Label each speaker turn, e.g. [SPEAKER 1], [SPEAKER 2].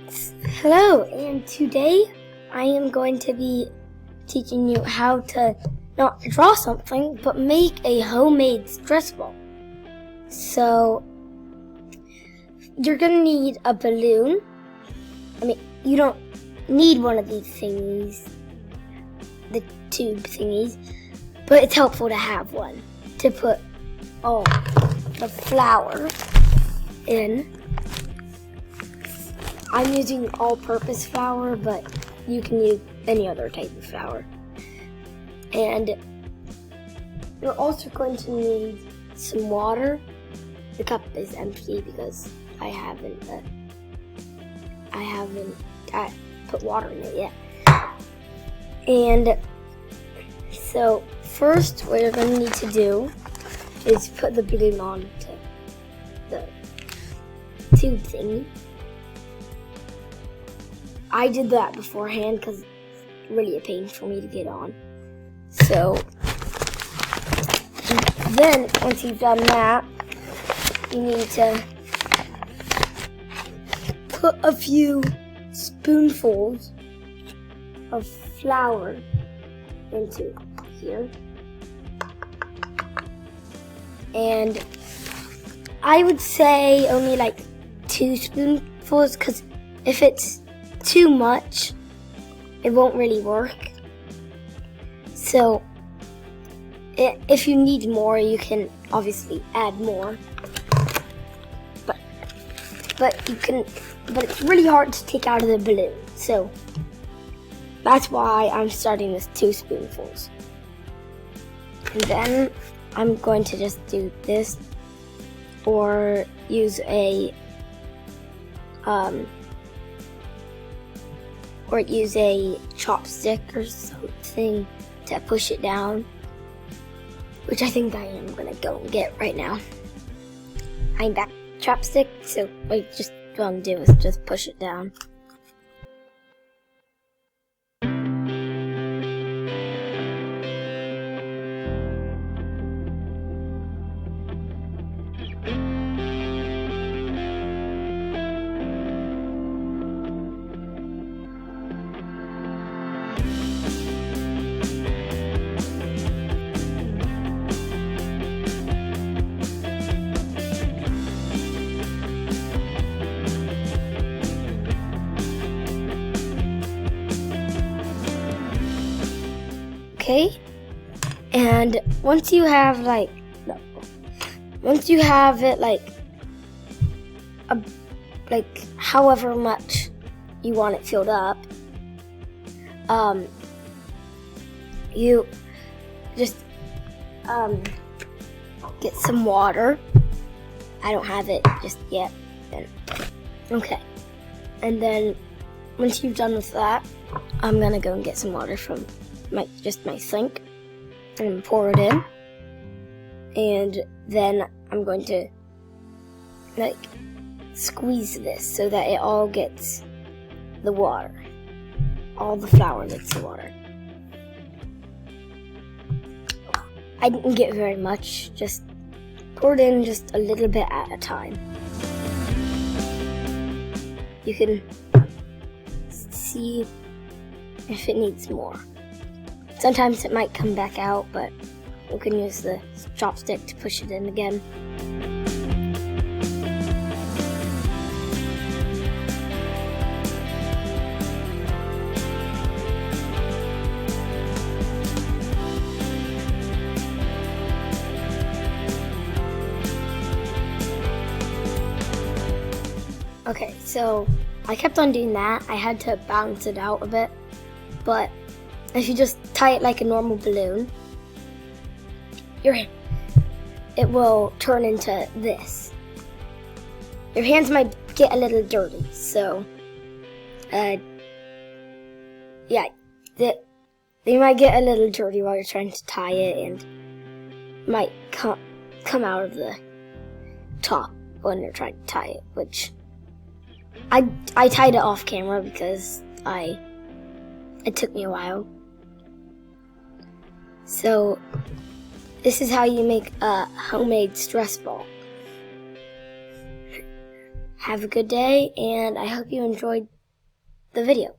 [SPEAKER 1] Hello, and today I am going to be teaching you how to not draw something, but make a homemade stress ball. So, you're going to need a balloon. You don't need one of these thingies, the tube thingies, but it's helpful to have one to put all the flour in. I'm using all-purpose flour, but you can use any other type of flour. And you're also going to need some water. The cup is empty because I haven't put water in it yet. And so first, what you're going to need to do is put the balloon on to the tube thingy. I did that beforehand because it's really a pain for me to get on. So then, once you've done that, you need to put a few spoonfuls of flour into here. And I would say only like 2 spoonfuls, because if it's too much, it won't really work. So if you need more, you can obviously add more. But it's really hard to take out of the balloon. So that's why I'm starting with 2 spoonfuls. And then I'm going to just do this, or use a chopstick or something to push it down, which I think I am gonna go and get right now. I'm back chopstick, so what I'm do is just push it down. Okay, and once you have it however much you want it filled up, you just get some water. I don't have it just yet. Okay, and then once you've done with that, I'm gonna go and get some water from my sink and pour it in, and then I'm going to squeeze this so that it all gets the water, all the flour gets the water. I didn't get very much, just pour it in just a little bit at a time. You can see if it needs more. Sometimes it might come back out, but you can use the chopstick to push it in again. Okay, so I kept on doing that. I had to balance it out a bit, but if you just tie it like a normal balloon, it will turn into this. Your hands might get a little dirty, so they might get a little dirty while you're trying to tie it, and might come out of the top when you're trying to tie it, which I tied it off camera because it took me a while. So this is how you make a homemade stress ball. Have a good day, and I hope you enjoyed the video.